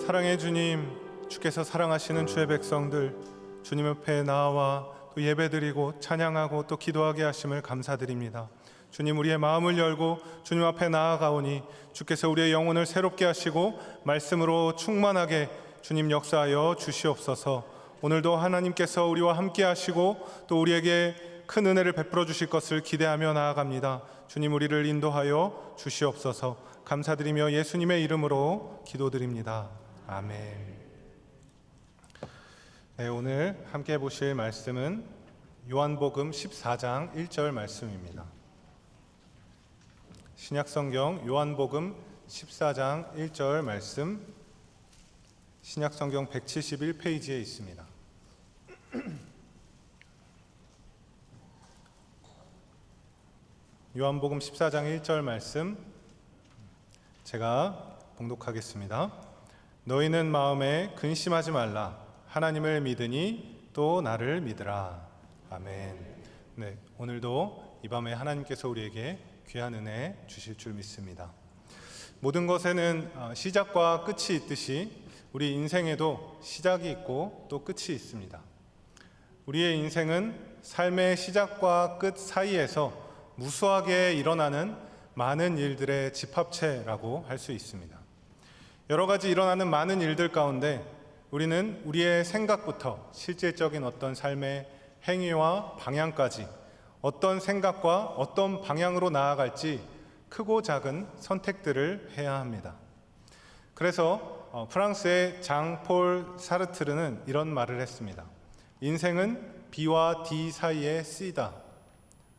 사랑의 주님, 주께서 사랑하시는 주의 백성들 주님 옆에 나와 또 예배드리고 찬양하고 또 기도하게 하심을 감사드립니다. 주님, 우리의 마음을 열고 주님 앞에 나아가오니 주께서 우리의 영혼을 새롭게 하시고 말씀으로 충만하게 주님 역사하여 주시옵소서. 오늘도 하나님께서 우리와 함께 하시고 또 우리에게 큰 은혜를 베풀어 주실 것을 기대하며 나아갑니다. 주님, 우리를 인도하여 주시옵소서. 감사드리며 예수님의 이름으로 기도드립니다. 아멘. 네, 오늘 함께 보실 말씀은 요한복음 14장 1절 말씀입니다. 신약성경 요한복음 14장 1절 말씀, 신약성경 171페이지에 있습니다. 요한복음 14장 1절 말씀 제가 봉독하겠습니다. 너희는 마음에 근심하지 말라. 하나님을 믿으니 또 나를 믿으라. 아멘. 네, 오늘도 이 밤에 하나님께서 우리에게 귀한 은혜 주실 줄 믿습니다. 모든 것에는 시작과 끝이 있듯이 우리 인생에도 시작이 있고 또 끝이 있습니다. 우리의 인생은 삶의 시작과 끝 사이에서 무수하게 일어나는 많은 일들의 집합체라고 할 수 있습니다. 여러 가지 일어나는 많은 일들 가운데 우리는 우리의 생각부터 실질적인 어떤 삶의 행위와 방향까지 어떤 생각과 어떤 방향으로 나아갈지 크고 작은 선택들을 해야 합니다. 그래서 프랑스의 장폴 사르트르는 이런 말을 했습니다. 인생은 B와 D 사이의 C다.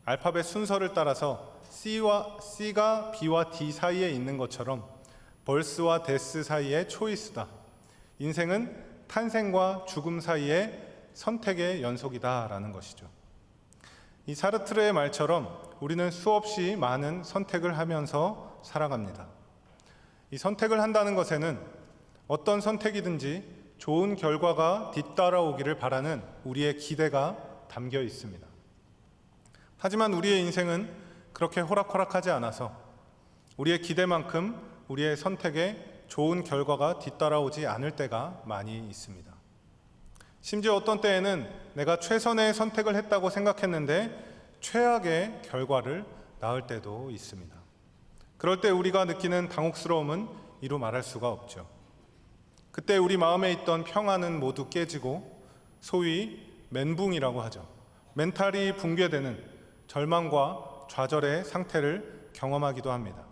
알파벳 순서를 따라서 C가 B와 D 사이에 있는 것처럼 벌스와 데스 사이의 초이스다. 인생은 탄생과 죽음 사이의 선택의 연속이다라는 것이죠. 이 사르트르의 말처럼 우리는 수없이 많은 선택을 하면서 살아갑니다. 이 선택을 한다는 것에는 어떤 선택이든지 좋은 결과가 뒤따라오기를 바라는 우리의 기대가 담겨 있습니다. 하지만 우리의 인생은 그렇게 호락호락하지 않아서 우리의 기대만큼 우리의 선택에 좋은 결과가 뒤따라오지 않을 때가 많이 있습니다. 심지어 어떤 때에는 내가 최선의 선택을 했다고 생각했는데 최악의 결과를 낳을 때도 있습니다. 그럴 때 우리가 느끼는 당혹스러움은 이루 말할 수가 없죠. 그때 우리 마음에 있던 평안은 모두 깨지고 소위 멘붕이라고 하죠. 멘탈이 붕괴되는 절망과 좌절의 상태를 경험하기도 합니다.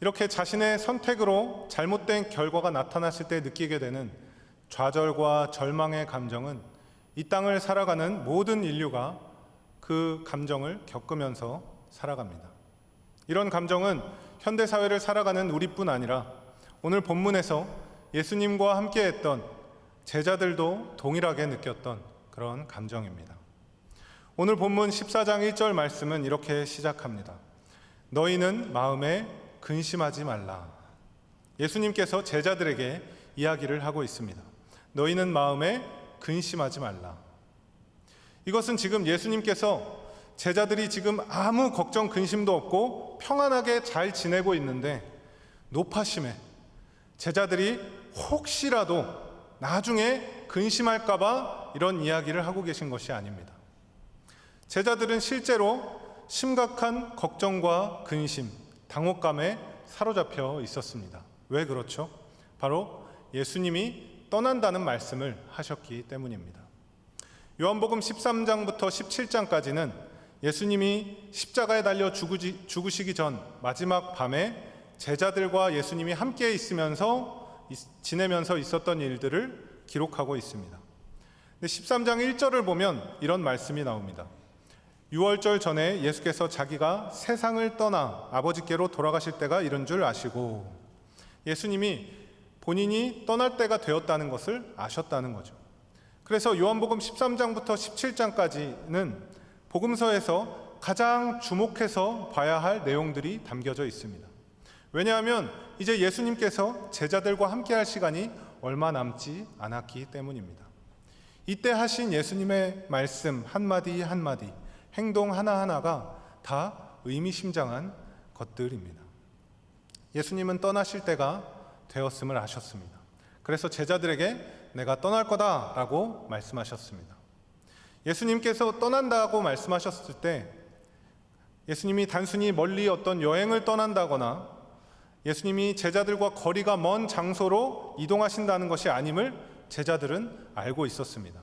이렇게 자신의 선택으로 잘못된 결과가 나타났을 때 느끼게 되는 좌절과 절망의 감정은 이 땅을 살아가는 모든 인류가 그 감정을 겪으면서 살아갑니다. 이런 감정은 현대사회를 살아가는 우리뿐 아니라 오늘 본문에서 예수님과 함께했던 제자들도 동일하게 느꼈던 그런 감정입니다. 오늘 본문 14장 1절 말씀은 이렇게 시작합니다. 너희는 마음에 근심하지 말라. 예수님께서 제자들에게 이야기를 하고 있습니다. 너희는 마음에 근심하지 말라. 이것은 지금 예수님께서 제자들이 지금 아무 걱정 근심도 없고 평안하게 잘 지내고 있는데 노파심에 제자들이 혹시라도 나중에 근심할까봐 이런 이야기를 하고 계신 것이 아닙니다. 제자들은 실제로 심각한 걱정과 근심, 당혹감에 사로잡혀 있었습니다. 왜 그렇죠? 바로 예수님이 떠난다는 말씀을 하셨기 때문입니다. 요한복음 13장부터 17장까지는 예수님이 십자가에 달려 죽으시기 전 마지막 밤에 제자들과 예수님이 함께 지내면서 있었던 일들을 기록하고 있습니다. 13장 1절을 보면 이런 말씀이 나옵니다. 6월절 전에 예수께서 자기가 세상을 떠나 아버지께로 돌아가실 때가 이른 줄 아시고, 예수님이 본인이 떠날 때가 되었다는 것을 아셨다는 거죠. 그래서 요한복음 13장부터 17장까지는 복음서에서 가장 주목해서 봐야 할 내용들이 담겨져 있습니다. 왜냐하면 이제 예수님께서 제자들과 함께 할 시간이 얼마 남지 않았기 때문입니다. 이때 하신 예수님의 말씀 한마디 한마디, 행동 하나하나가 다 의미심장한 것들입니다. 예수님은 떠나실 때가 되었음을 아셨습니다. 그래서 제자들에게 내가 떠날 거다라고 말씀하셨습니다. 예수님께서 떠난다고 말씀하셨을 때 예수님이 단순히 멀리 어떤 여행을 떠난다거나 예수님이 제자들과 거리가 먼 장소로 이동하신다는 것이 아님을 제자들은 알고 있었습니다.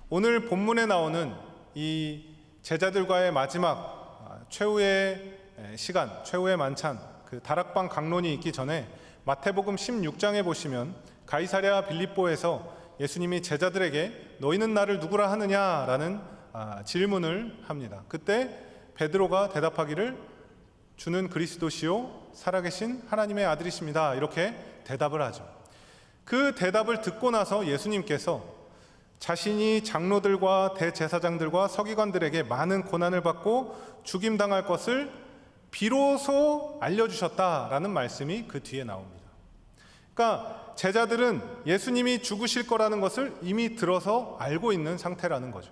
오늘 본문에 나오는 이 제자들과의 마지막 최후의 시간, 최후의 만찬, 그 다락방 강론이 있기 전에 마태복음 16장에 보시면 가이사랴 빌립보에서 예수님이 제자들에게 너희는 나를 누구라 하느냐라는 질문을 합니다. 그때 베드로가 대답하기를 주는 그리스도시요 살아계신 하나님의 아들이십니다. 이렇게 대답을 하죠. 그 대답을 듣고 나서 예수님께서 자신이 장로들과 대제사장들과 서기관들에게 많은 고난을 받고 죽임당할 것을 비로소 알려주셨다라는 말씀이 그 뒤에 나옵니다. 그러니까 제자들은 예수님이 죽으실 거라는 것을 이미 들어서 알고 있는 상태라는 거죠.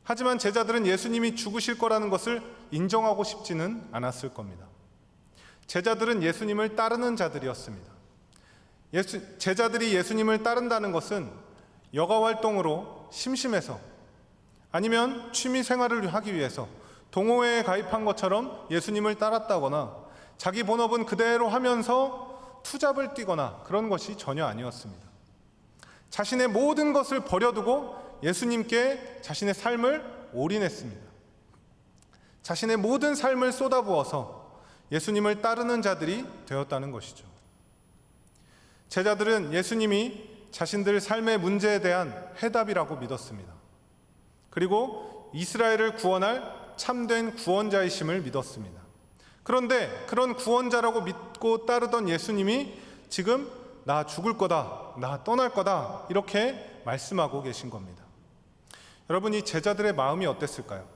하지만 제자들은 예수님이 죽으실 거라는 것을 인정하고 싶지는 않았을 겁니다. 제자들은 예수님을 따르는 자들이었습니다. 제자들이 예수님을 따른다는 것은 여가 활동으로 심심해서 아니면 취미 생활을 하기 위해서 동호회에 가입한 것처럼 예수님을 따랐다거나 자기 본업은 그대로 하면서 투잡을 뛰거나 그런 것이 전혀 아니었습니다. 자신의 모든 것을 버려두고 예수님께 자신의 삶을 올인했습니다. 자신의 모든 삶을 쏟아부어서 예수님을 따르는 자들이 되었다는 것이죠. 제자들은 예수님이 자신들 삶의 문제에 대한 해답이라고 믿었습니다. 그리고 이스라엘을 구원할 참된 구원자이심을 믿었습니다. 그런데 그런 구원자라고 믿고 따르던 예수님이 지금 나 죽을 거다, 나 떠날 거다 이렇게 말씀하고 계신 겁니다. 여러분, 이 제자들의 마음이 어땠을까요?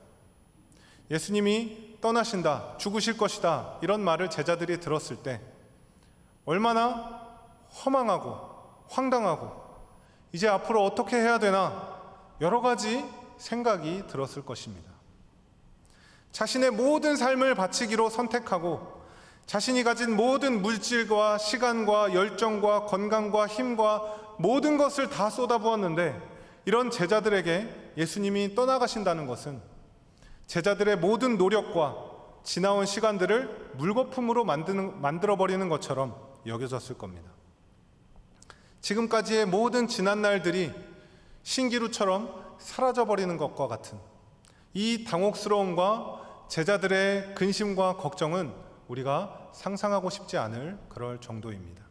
예수님이 떠나신다, 죽으실 것이다 이런 말을 제자들이 들었을 때 얼마나 허망하고 황당하고 이제 앞으로 어떻게 해야 되나 여러 가지 생각이 들었을 것입니다. 자신의 모든 삶을 바치기로 선택하고 자신이 가진 모든 물질과 시간과 열정과 건강과 힘과 모든 것을 다 쏟아부었는데 이런 제자들에게 예수님이 떠나가신다는 것은 제자들의 모든 노력과 지나온 시간들을 물거품으로 만들어버리는 것처럼 여겨졌을 겁니다. 지금까지의 모든 지난 날들이 신기루처럼 사라져버리는 것과 같은 이 당혹스러움과 제자들의 근심과 걱정은 우리가 상상하고 싶지 않을 그럴 정도입니다.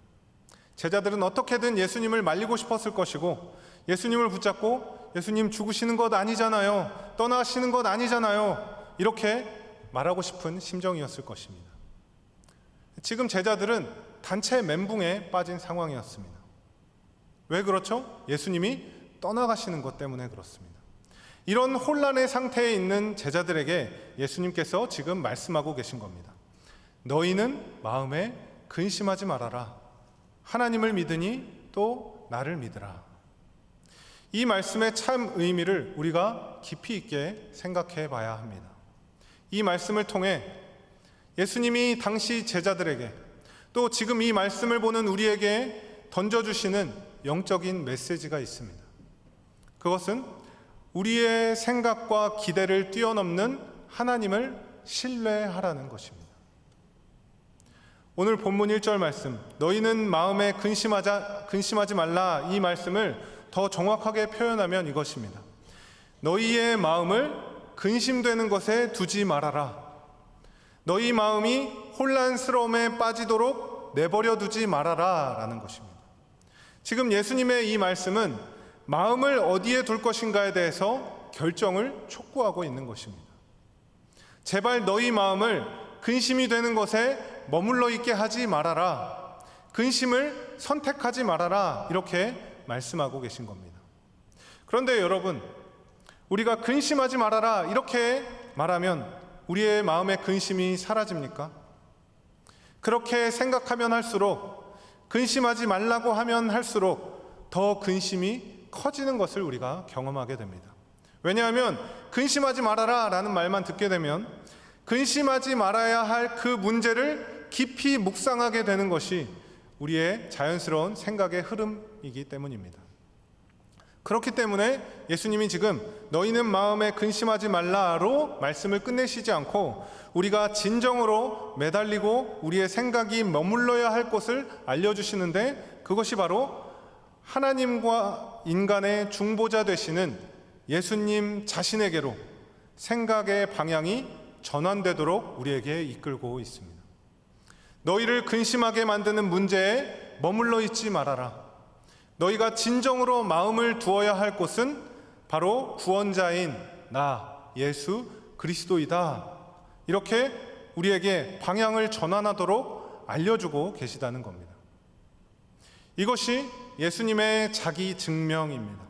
제자들은 어떻게든 예수님을 말리고 싶었을 것이고 예수님을 붙잡고 예수님 죽으시는 것 아니잖아요, 떠나시는 것 아니잖아요 이렇게 말하고 싶은 심정이었을 것입니다. 지금 제자들은 단체 멘붕에 빠진 상황이었습니다. 왜 그렇죠? 예수님이 떠나가시는 것 때문에 그렇습니다. 이런 혼란의 상태에 있는 제자들에게 예수님께서 지금 말씀하고 계신 겁니다. 너희는 마음에 근심하지 말아라. 하나님을 믿으니 또 나를 믿으라. 이 말씀의 참 의미를 우리가 깊이 있게 생각해 봐야 합니다. 이 말씀을 통해 예수님이 당시 제자들에게 또 지금 이 말씀을 보는 우리에게 던져주시는 영적인 메시지가 있습니다. 그것은 우리의 생각과 기대를 뛰어넘는 하나님을 신뢰하라는 것입니다. 오늘 본문 1절 말씀, 너희는 마음에 근심하지 말라, 이 말씀을 더 정확하게 표현하면 이것입니다. 너희의 마음을 근심되는 것에 두지 말아라. 너희 마음이 혼란스러움에 빠지도록 내버려 두지 말아라 라는 것입니다. 지금 예수님의 이 말씀은 마음을 어디에 둘 것인가에 대해서 결정을 촉구하고 있는 것입니다. 제발 너희 마음을 근심이 되는 것에 머물러 있게 하지 말아라. 근심을 선택하지 말아라. 이렇게 말씀하고 계신 겁니다. 그런데 여러분, 우리가 근심하지 말아라 이렇게 말하면 우리의 마음의 근심이 사라집니까? 그렇게 생각하면 할수록, 근심하지 말라고 하면 할수록 더 근심이 커지는 것을 우리가 경험하게 됩니다. 왜냐하면 근심하지 말아라 라는 말만 듣게 되면 근심하지 말아야 할 그 문제를 깊이 묵상하게 되는 것이 우리의 자연스러운 생각의 흐름이기 때문입니다. 그렇기 때문에 예수님이 지금 너희는 마음에 근심하지 말라로 말씀을 끝내시지 않고 우리가 진정으로 매달리고 우리의 생각이 머물러야 할 곳을 알려주시는데, 그것이 바로 하나님과 인간의 중보자 되시는 예수님 자신에게로 생각의 방향이 전환되도록 우리에게 이끌고 있습니다. 너희를 근심하게 만드는 문제에 머물러 있지 말아라. 너희가 진정으로 마음을 두어야 할 곳은 바로 구원자인 나 예수 그리스도이다. 이렇게 우리에게 방향을 전환하도록 알려주고 계시다는 겁니다. 이것이 예수님의 자기 증명입니다.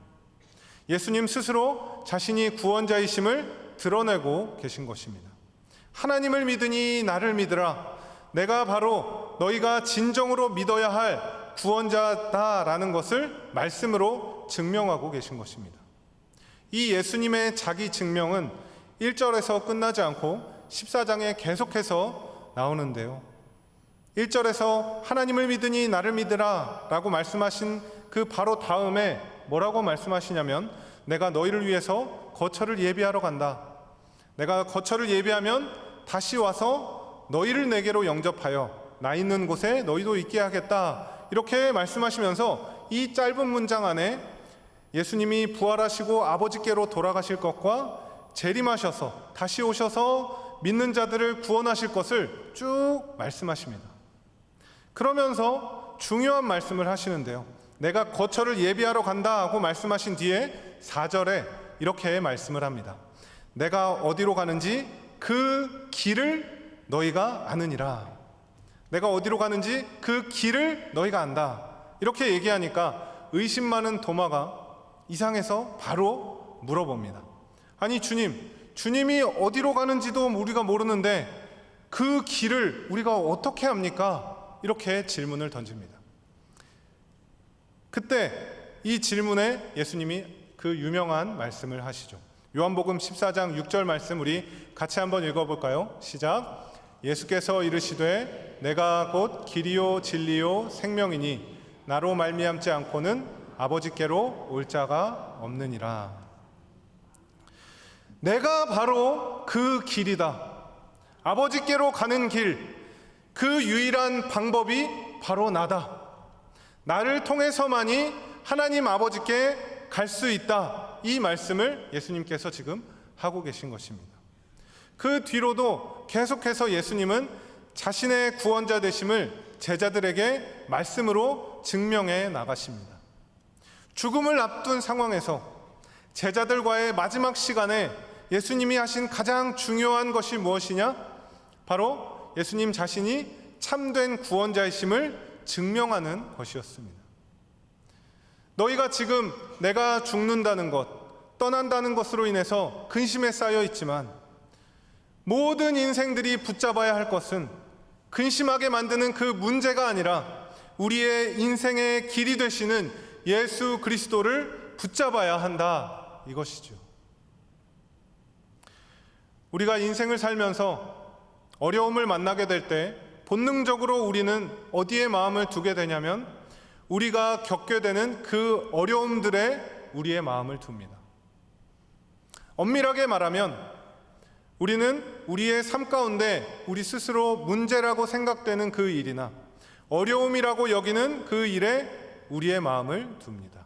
예수님 스스로 자신이 구원자이심을 드러내고 계신 것입니다. 하나님을 믿으니 나를 믿으라. 내가 바로 너희가 진정으로 믿어야 할 구원자다라는 것을 말씀으로 증명하고 계신 것입니다. 이 예수님의 자기 증명은 1절에서 끝나지 않고 14장에 계속해서 나오는데요. 1절에서 하나님을 믿으니 나를 믿으라 라고 말씀하신 그 바로 다음에 뭐라고 말씀하시냐면, 내가 너희를 위해서 거처를 예비하러 간다. 내가 거처를 예비하면 다시 와서 너희를 내게로 영접하여 나 있는 곳에 너희도 있게 하겠다. 이렇게 말씀하시면서 이 짧은 문장 안에 예수님이 부활하시고 아버지께로 돌아가실 것과 재림하셔서 다시 오셔서 믿는 자들을 구원하실 것을 쭉 말씀하십니다. 그러면서 중요한 말씀을 하시는데요. 내가 거처를 예비하러 간다 하고 말씀하신 뒤에 4절에 이렇게 말씀을 합니다. 내가 어디로 가는지 그 길을 너희가 아느니라. 내가 어디로 가는지 그 길을 너희가 안다. 이렇게 얘기하니까 의심 많은 도마가 이상해서 바로 물어봅니다. 아니 주님이 어디로 가는지도 우리가 모르는데 그 길을 우리가 어떻게 합니까? 이렇게 질문을 던집니다. 그때 이 질문에 예수님이 그 유명한 말씀을 하시죠. 요한복음 14장 6절 말씀 우리 같이 한번 읽어볼까요? 시작. 예수께서 이르시되 내가 곧 길이요 진리요 생명이니 나로 말미암지 않고는 아버지께로 올 자가 없느니라. 내가 바로 그 길이다. 아버지께로 가는 길, 그 유일한 방법이 바로 나다. 나를 통해서만이 하나님 아버지께 갈 수 있다. 이 말씀을 예수님께서 지금 하고 계신 것입니다. 그 뒤로도 계속해서 예수님은 자신의 구원자 되심을 제자들에게 말씀으로 증명해 나가십니다. 죽음을 앞둔 상황에서 제자들과의 마지막 시간에 예수님이 하신 가장 중요한 것이 무엇이냐? 바로 예수님 자신이 참된 구원자이심을 증명하는 것이었습니다. 너희가 지금 내가 죽는다는 것, 떠난다는 것으로 인해서 근심에 쌓여 있지만 모든 인생들이 붙잡아야 할 것은 근심하게 만드는 그 문제가 아니라 우리의 인생의 길이 되시는 예수 그리스도를 붙잡아야 한다. 이것이죠. 우리가 인생을 살면서 어려움을 만나게 될 때 본능적으로 우리는 어디에 마음을 두게 되냐면 우리가 겪게 되는 그 어려움들에 우리의 마음을 둡니다. 엄밀하게 말하면 우리는 우리의 삶 가운데 우리 스스로 문제라고 생각되는 그 일이나 어려움이라고 여기는 그 일에 우리의 마음을 둡니다.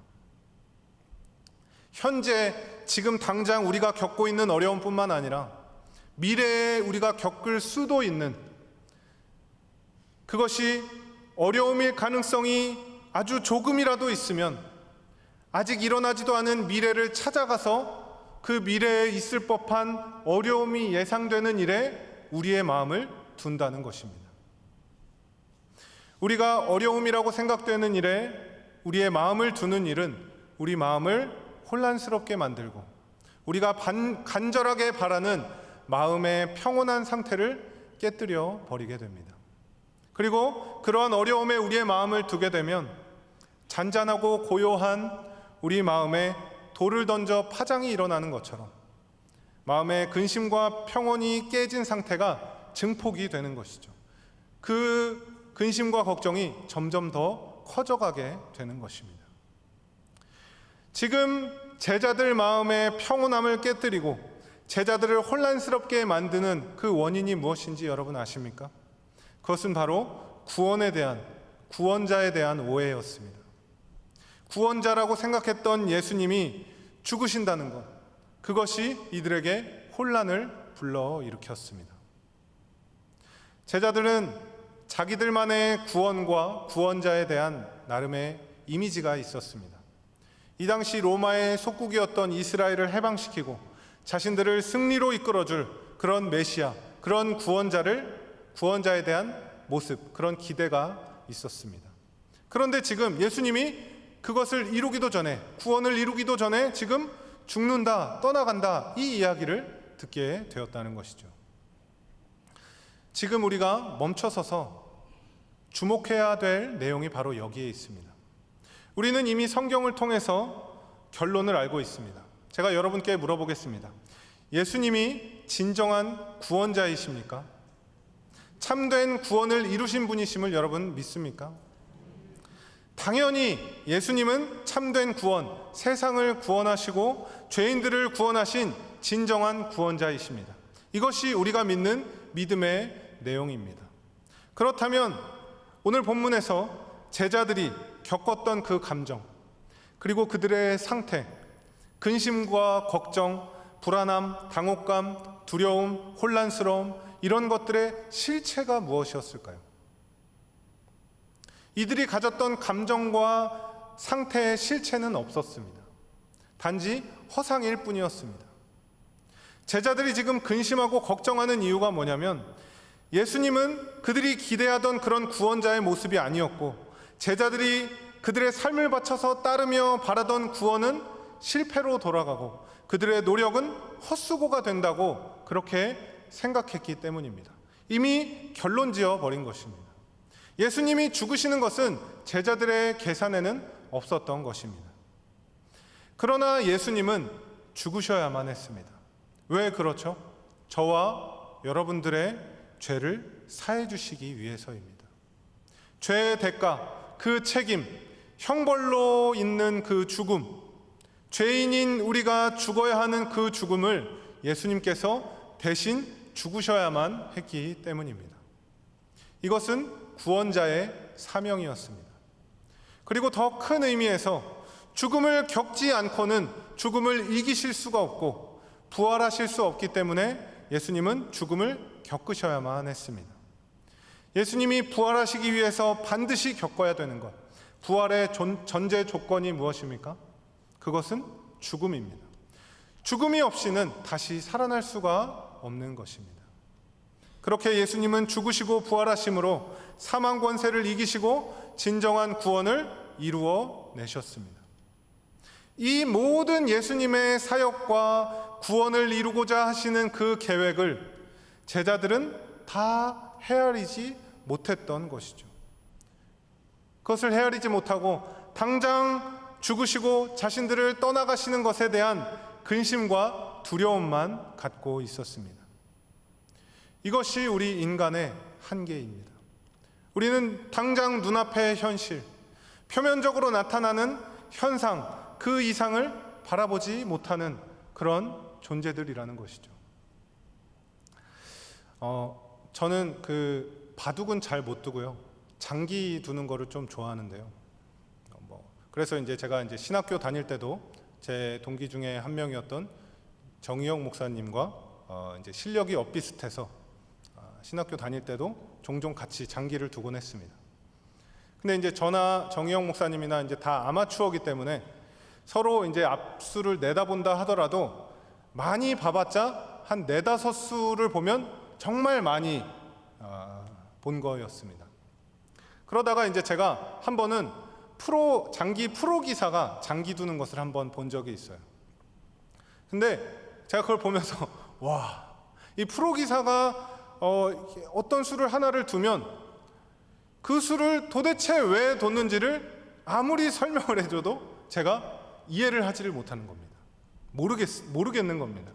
현재 지금 당장 우리가 겪고 있는 어려움뿐만 아니라 미래에 우리가 겪을 수도 있는 그것이 어려움일 가능성이 아주 조금이라도 있으면 아직 일어나지도 않은 미래를 찾아가서 그 미래에 있을 법한 어려움이 예상되는 일에 우리의 마음을 둔다는 것입니다. 우리가 어려움이라고 생각되는 일에 우리의 마음을 두는 일은 우리 마음을 혼란스럽게 만들고 우리가 간절하게 바라는 마음의 평온한 상태를 깨뜨려 버리게 됩니다. 그리고 그러한 어려움에 우리의 마음을 두게 되면 잔잔하고 고요한 우리 마음에 돌을 던져 파장이 일어나는 것처럼 마음의 근심과 평온이 깨진 상태가 증폭이 되는 것이죠. 그 근심과 걱정이 점점 더 커져가게 되는 것입니다. 지금 제자들 마음의 평온함을 깨뜨리고 제자들을 혼란스럽게 만드는 그 원인이 무엇인지 여러분 아십니까? 그것은 바로 구원자에 대한 오해였습니다. 구원자라고 생각했던 예수님이 죽으신다는 것, 그것이 이들에게 혼란을 불러일으켰습니다. 제자들은 자기들만의 구원과 구원자에 대한 나름의 이미지가 있었습니다. 이 당시 로마의 속국이었던 이스라엘을 해방시키고 자신들을 승리로 이끌어줄 그런 메시아, 그런 구원자에 대한 모습, 그런 기대가 있었습니다. 그런데 지금 예수님이 그것을 이루기도 전에, 구원을 이루기도 전에 지금 죽는다, 떠나간다, 이 이야기를 듣게 되었다는 것이죠. 지금 우리가 멈춰서서 주목해야 될 내용이 바로 여기에 있습니다. 우리는 이미 성경을 통해서 결론을 알고 있습니다. 제가 여러분께 물어보겠습니다. 예수님이 진정한 구원자이십니까? 참된 구원을 이루신 분이심을 여러분 믿습니까? 당연히 예수님은 참된 구원, 세상을 구원하시고 죄인들을 구원하신 진정한 구원자이십니다. 이것이 우리가 믿는 믿음의 내용입니다. 그렇다면 오늘 본문에서 제자들이 겪었던 그 감정, 그리고 그들의 상태, 근심과 걱정, 불안함, 당혹감, 두려움, 혼란스러움, 이런 것들의 실체가 무엇이었을까요? 이들이 가졌던 감정과 상태의 실체는 없었습니다. 단지 허상일 뿐이었습니다. 제자들이 지금 근심하고 걱정하는 이유가 뭐냐면 예수님은 그들이 기대하던 그런 구원자의 모습이 아니었고 제자들이 그들의 삶을 바쳐서 따르며 바라던 구원은 실패로 돌아가고 그들의 노력은 헛수고가 된다고 그렇게 생각했기 때문입니다. 이미 결론지어 버린 것입니다. 예수님이 죽으시는 것은 제자들의 계산에는 없었던 것입니다. 그러나 예수님은 죽으셔야만 했습니다. 왜 그렇죠? 저와 여러분들의 죄를 사해 주시기 위해서입니다. 죄의 대가, 그 책임, 형벌로 있는 그 죽음, 죄인인 우리가 죽어야 하는 그 죽음을 예수님께서 대신 죽으셔야만 했기 때문입니다. 이것은 구원자의 사명이었습니다. 그리고 더 큰 의미에서 죽음을 겪지 않고는 죽음을 이기실 수가 없고 부활하실 수 없기 때문에 예수님은 죽음을 겪으셔야만 했습니다. 예수님이 부활하시기 위해서 반드시 겪어야 되는 것, 부활의 전제 조건이 무엇입니까? 그것은 죽음입니다. 죽음이 없이는 다시 살아날 수가 없는 것입니다. 그렇게 예수님은 죽으시고 부활하심으로 사망 권세를 이기시고 진정한 구원을 이루어 내셨습니다. 이 모든 예수님의 사역과 구원을 이루고자 하시는 그 계획을 제자들은 다 헤아리지 못했던 것이죠. 그것을 헤아리지 못하고 당장 죽으시고 자신들을 떠나가시는 것에 대한 근심과 두려움만 갖고 있었습니다. 이것이 우리 인간의 한계입니다. 우리는 당장 눈앞의 현실, 표면적으로 나타나는 현상, 그 이상을 바라보지 못하는 그런 존재들이라는 것이죠. 저는 그 바둑은 잘 못 두고요. 장기 두는 거를 좀 좋아하는데요. 그래서 제가 신학교 다닐 때도 제 동기 중에 한 명이었던 정의영 목사님과 실력이 엇비슷해서 신학교 다닐 때도 종종 같이 장기를 두곤 했습니다. 근데 저나 정의영 목사님이나 다 아마추어기 때문에 서로 앞수를 내다본다 하더라도 많이 봐봤자 한 4-5수를 보면 정말 많이 본 거였습니다. 그러다가 제가 한 번은 장기 프로 기사가 장기 두는 것을 한번 본 적이 있어요. 근데 제가 그걸 보면서 와, 이 프로 기사가 어떤 수를 하나를 두면 그 수를 도대체 왜 뒀는지를 아무리 설명을 해줘도 제가 이해를 하지를 못하는 겁니다. 모르겠는 겁니다.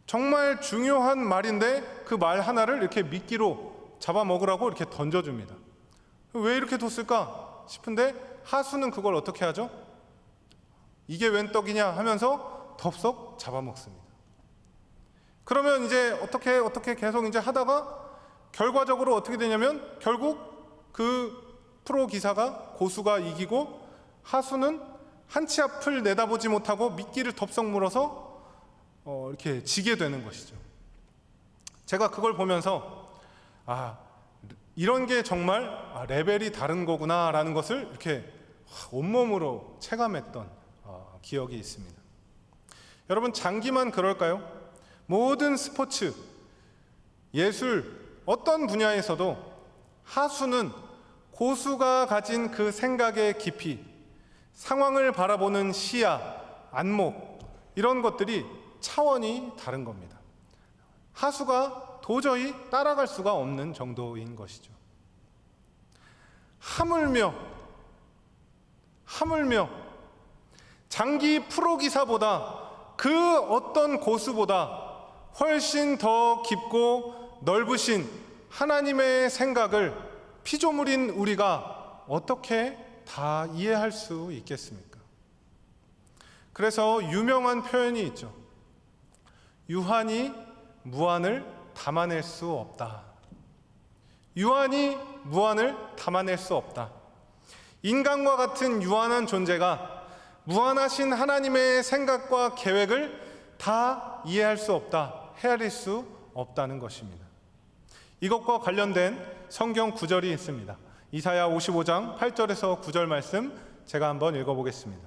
정말 중요한 말인데 그 말 하나를 이렇게 미끼로 잡아먹으라고 이렇게 던져줍니다. 왜 이렇게 뒀을까 싶은데 하수는 그걸 어떻게 하죠? 이게 웬 떡이냐 하면서 덥석 잡아먹습니다. 그러면 이제 어떻게 계속 이제 하다가 결과적으로 어떻게 되냐면 결국 그 프로 기사가 고수가 이기고 하수는 한치 앞을 내다보지 못하고 미끼를 덥석 물어서 이렇게 지게 되는 것이죠. 제가 그걸 보면서 이런 게 정말 레벨이 다른 거구나라는 것을 이렇게 온몸으로 체감했던 기억이 있습니다. 여러분, 장기만 그럴까요? 모든 스포츠, 예술, 어떤 분야에서도 하수는 고수가 가진 그 생각의 깊이, 상황을 바라보는 시야, 안목, 이런 것들이 차원이 다른 겁니다. 하수가 도저히 따라갈 수가 없는 정도인 것이죠. 하물며 장기 프로기사보다 그 어떤 고수보다 훨씬 더 깊고 넓으신 하나님의 생각을 피조물인 우리가 어떻게 다 이해할 수 있겠습니까? 그래서 유명한 표현이 있죠. 유한이 무한을 담아낼 수 없다. 유한이 무한을 담아낼 수 없다. 인간과 같은 유한한 존재가 무한하신 하나님의 생각과 계획을 다 이해할 수 없다, 헤아릴 수 없다는 것입니다. 이것과 관련된 성경 구절이 있습니다. 이사야 55장 8절에서 9절 말씀 제가 한번 읽어보겠습니다.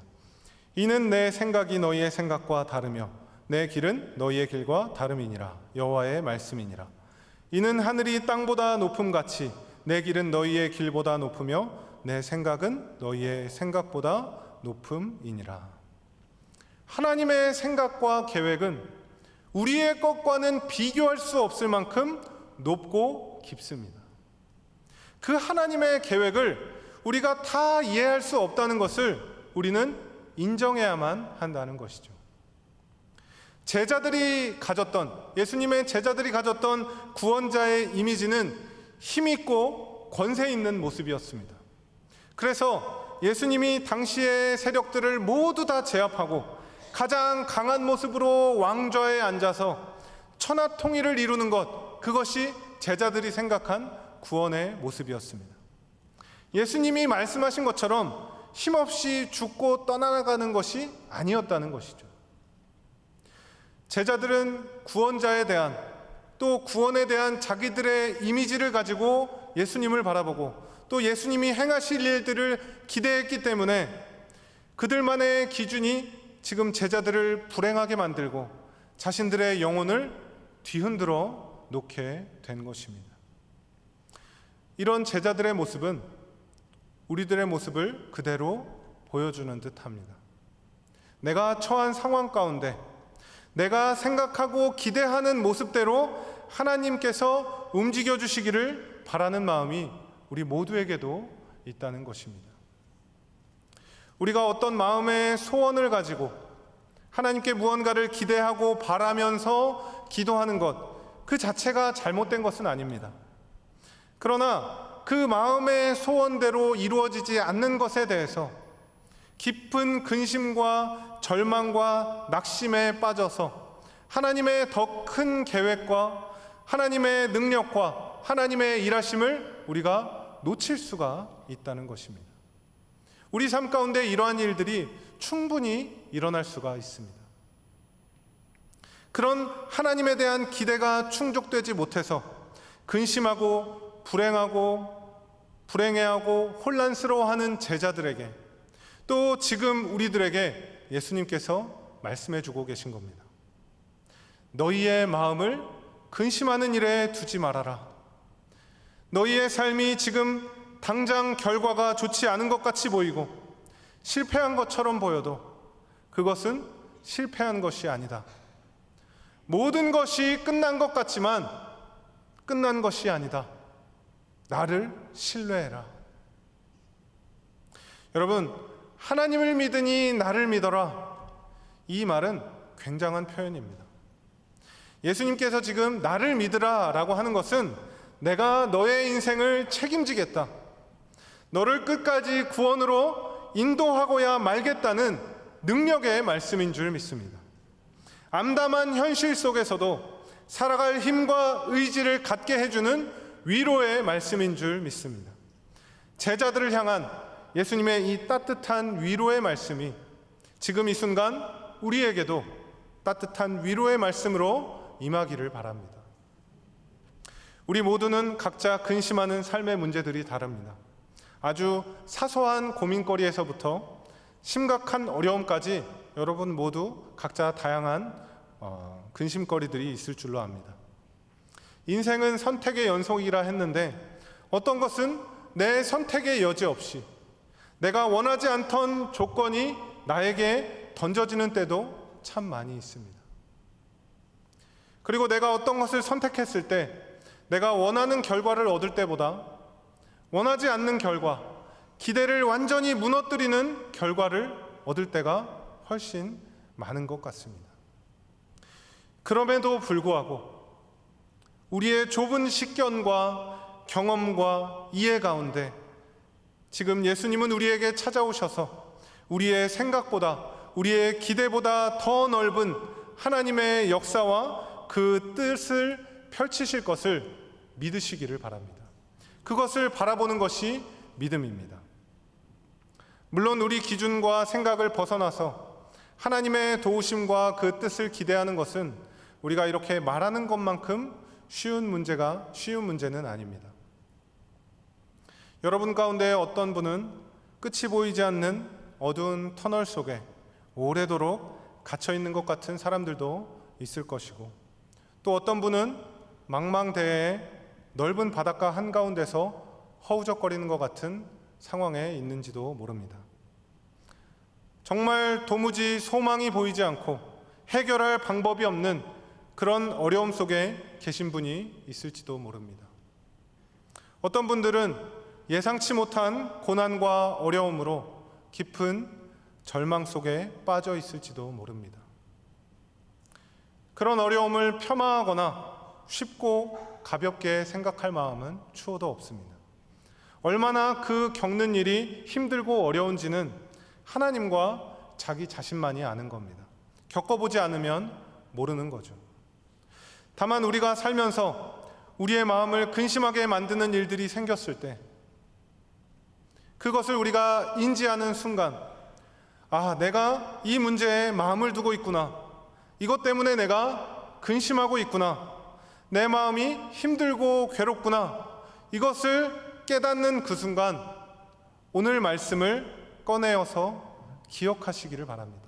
이는 내 생각이 너희의 생각과 다르며 내 길은 너희의 길과 다름이니라. 여호와의 말씀이니라. 이는 하늘이 땅보다 높음같이 내 길은 너희의 길보다 높으며 내 생각은 너희의 생각보다 높음이니라. 하나님의 생각과 계획은 우리의 것과는 비교할 수 없을 만큼 높고 깊습니다. 그 하나님의 계획을 우리가 다 이해할 수 없다는 것을 우리는 인정해야만 한다는 것이죠. 예수님의 제자들이 가졌던 구원자의 이미지는 힘있고 권세 있는 모습이었습니다. 그래서 예수님이 당시의 세력들을 모두 다 제압하고 가장 강한 모습으로 왕좌에 앉아서 천하통일을 이루는 것, 그것이 제자들이 생각한 구원의 모습이었습니다. 예수님이 말씀하신 것처럼 힘없이 죽고 떠나가는 것이 아니었다는 것이죠. 제자들은 구원자에 대한, 또 구원에 대한 자기들의 이미지를 가지고 예수님을 바라보고 또 예수님이 행하실 일들을 기대했기 때문에 그들만의 기준이 지금 제자들을 불행하게 만들고 자신들의 영혼을 뒤흔들어 놓게 된 것입니다. 이런 제자들의 모습은 우리들의 모습을 그대로 보여주는 듯합니다. 내가 처한 상황 가운데 내가 생각하고 기대하는 모습대로 하나님께서 움직여 주시기를 바라는 마음이 우리 모두에게도 있다는 것입니다. 우리가 어떤 마음의 소원을 가지고 하나님께 무언가를 기대하고 바라면서 기도하는 것, 그 자체가 잘못된 것은 아닙니다. 그러나 그 마음의 소원대로 이루어지지 않는 것에 대해서 깊은 근심과 절망과 낙심에 빠져서 하나님의 더 큰 계획과 하나님의 능력과 하나님의 일하심을 우리가 놓칠 수가 있다는 것입니다. 우리 삶 가운데 이러한 일들이 충분히 일어날 수가 있습니다. 그런 하나님에 대한 기대가 충족되지 못해서 근심하고 불행해하고 혼란스러워하는 제자들에게, 또 지금 우리들에게 예수님께서 말씀해 주고 계신 겁니다. 너희의 마음을 근심하는 일에 두지 말아라. 너희의 삶이 지금 당장 결과가 좋지 않은 것 같이 보이고 실패한 것처럼 보여도 그것은 실패한 것이 아니다. 모든 것이 끝난 것 같지만 끝난 것이 아니다. 나를 신뢰해라. 여러분, 하나님을 믿으니 나를 믿어라. 이 말은 굉장한 표현입니다. 예수님께서 지금 나를 믿으라 라고 하는 것은 내가 너의 인생을 책임지겠다. 너를 끝까지 구원으로 인도하고야 말겠다는 능력의 말씀인 줄 믿습니다. 암담한 현실 속에서도 살아갈 힘과 의지를 갖게 해주는 위로의 말씀인 줄 믿습니다. 제자들을 향한 예수님의 이 따뜻한 위로의 말씀이 지금 이 순간 우리에게도 따뜻한 위로의 말씀으로 임하기를 바랍니다. 우리 모두는 각자 근심하는 삶의 문제들이 다릅니다. 아주 사소한 고민거리에서부터 심각한 어려움까지 여러분 모두 각자 다양한 근심거리들이 있을 줄로 압니다. 인생은 선택의 연속이라 했는데 어떤 것은 내 선택의 여지 없이 내가 원하지 않던 조건이 나에게 던져지는 때도 참 많이 있습니다. 그리고 내가 어떤 것을 선택했을 때 내가 원하는 결과를 얻을 때보다 원하지 않는 결과, 기대를 완전히 무너뜨리는 결과를 얻을 때가 훨씬 많은 것 같습니다. 그럼에도 불구하고 우리의 좁은 식견과 경험과 이해 가운데 지금 예수님은 우리에게 찾아오셔서 우리의 생각보다, 우리의 기대보다 더 넓은 하나님의 역사와 그 뜻을 펼치실 것을 믿으시기를 바랍니다. 그것을 바라보는 것이 믿음입니다. 물론 우리 기준과 생각을 벗어나서 하나님의 도우심과 그 뜻을 기대하는 것은 우리가 이렇게 말하는 것만큼 쉬운 문제는 아닙니다. 여러분 가운데 어떤 분은 끝이 보이지 않는 어두운 터널 속에 오래도록 갇혀 있는 것 같은 사람들도 있을 것이고, 또 어떤 분은 망망대해에 넓은 바닷가 한가운데서 허우적거리는 것 같은 상황에 있는지도 모릅니다. 정말 도무지 소망이 보이지 않고 해결할 방법이 없는 그런 어려움 속에 계신 분이 있을지도 모릅니다. 어떤 분들은 예상치 못한 고난과 어려움으로 깊은 절망 속에 빠져 있을지도 모릅니다. 그런 어려움을 폄하하거나 쉽고 가볍게 생각할 마음은 추호도 없습니다. 얼마나 그 겪는 일이 힘들고 어려운지는 하나님과 자기 자신만이 아는 겁니다. 겪어보지 않으면 모르는 거죠. 다만 우리가 살면서 우리의 마음을 근심하게 만드는 일들이 생겼을 때 그것을 우리가 인지하는 순간, 아, 내가 이 문제에 마음을 두고 있구나. 이것 때문에 내가 근심하고 있구나. 내 마음이 힘들고 괴롭구나. 이것을 깨닫는 그 순간 오늘 말씀을 꺼내어서 기억하시기를 바랍니다.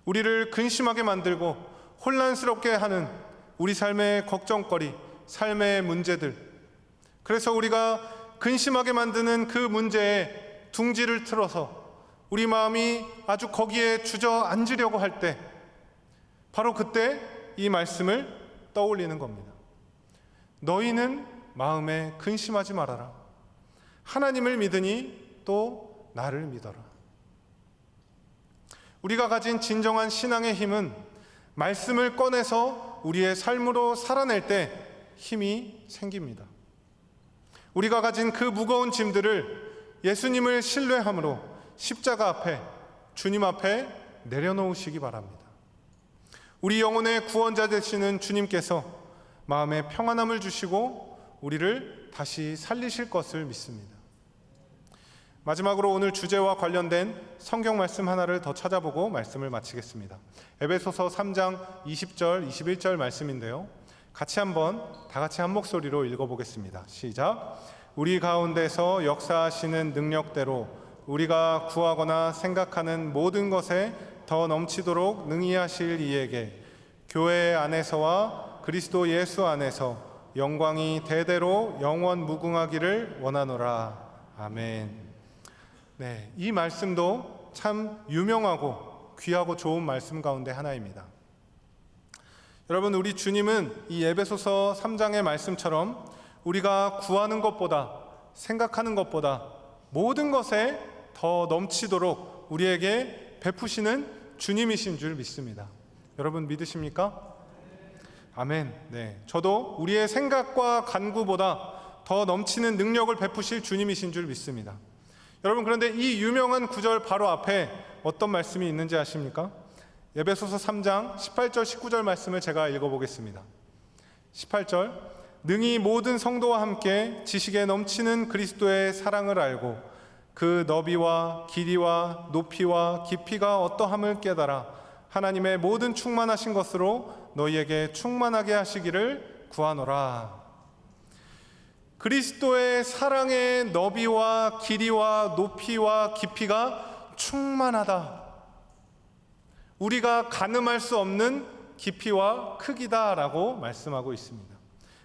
우리를 근심하게 만들고 혼란스럽게 하는 우리 삶의 걱정거리, 삶의 문제들, 그래서 우리가 근심하게 만드는 그 문제에 둥지를 틀어서 우리 마음이 아주 거기에 주저앉으려고 할 때 바로 그때 이 말씀을 떠올리는 겁니다. 너희는 마음에 근심하지 말아라. 하나님을 믿으니 또 나를 믿어라. 우리가 가진 진정한 신앙의 힘은 말씀을 꺼내서 우리의 삶으로 살아낼 때 힘이 생깁니다. 우리가 가진 그 무거운 짐들을 예수님을 신뢰함으로 십자가 앞에, 주님 앞에 내려놓으시기 바랍니다. 우리 영혼의 구원자 되시는 주님께서 마음에 평안함을 주시고 우리를 다시 살리실 것을 믿습니다. 마지막으로 오늘 주제와 관련된 성경 말씀 하나를 더 찾아보고 말씀을 마치겠습니다. 에베소서 3장 20절, 21절 말씀인데요. 다 같이 한 목소리로 읽어보겠습니다. 시작. 우리 가운데서 역사하시는 능력대로 우리가 구하거나 생각하는 모든 것에 더 넘치도록 능히 하실 이에게 교회 안에서와 그리스도 예수 안에서 영광이 대대로 영원 무궁하기를 원하노라. 아멘. 네, 이 말씀도 참 유명하고 귀하고 좋은 말씀 가운데 하나입니다. 여러분, 우리 주님은 이 에베소서 3장의 말씀처럼 우리가 구하는 것보다, 생각하는 것보다 모든 것에 더 넘치도록 우리에게 베푸시는 주님이신 줄 믿습니다. 여러분 믿으십니까? 아멘. 네, 저도 우리의 생각과 간구보다 더 넘치는 능력을 베푸실 주님이신 줄 믿습니다. 여러분, 그런데 이 유명한 구절 바로 앞에 어떤 말씀이 있는지 아십니까? 에베소서 3장 18절 19절 말씀을 제가 읽어보겠습니다. 18절, 능히 모든 성도와 함께 지식에 넘치는 그리스도의 사랑을 알고 그 너비와 길이와 높이와 깊이가 어떠함을 깨달아 하나님의 모든 충만하신 것으로 너희에게 충만하게 하시기를 구하노라. 그리스도의 사랑의 너비와 길이와 높이와 깊이가 충만하다. 우리가 가늠할 수 없는 깊이와 크기다라고 말씀하고 있습니다.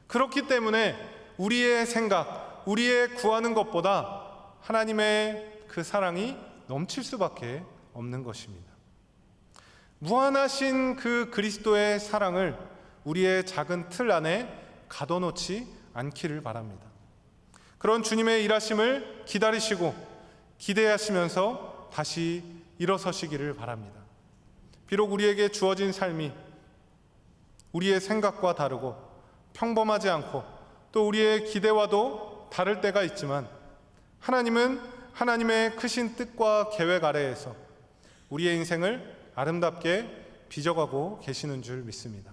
그렇기 때문에 우리의 생각, 우리의 구하는 것보다 하나님의 그 사랑이 넘칠 수밖에 없는 것입니다. 무한하신 그 그리스도의 사랑을 우리의 작은 틀 안에 가둬놓지 않기를 바랍니다. 그런 주님의 일하심을 기다리시고 기대하시면서 다시 일어서시기를 바랍니다. 비록 우리에게 주어진 삶이 우리의 생각과 다르고 평범하지 않고 또 우리의 기대와도 다를 때가 있지만 하나님은 하나님의 크신 뜻과 계획 아래에서 우리의 인생을 아름답게 빚어가고 계시는 줄 믿습니다.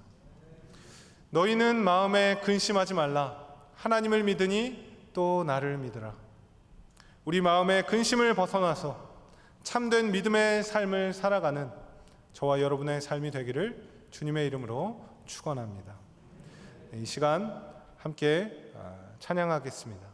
너희는 마음에 근심하지 말라. 하나님을 믿으니 또 나를 믿으라. 우리 마음의 근심을 벗어나서 참된 믿음의 삶을 살아가는 저와 여러분의 삶이 되기를 주님의 이름으로 축원합니다. 이 시간 함께 찬양하겠습니다.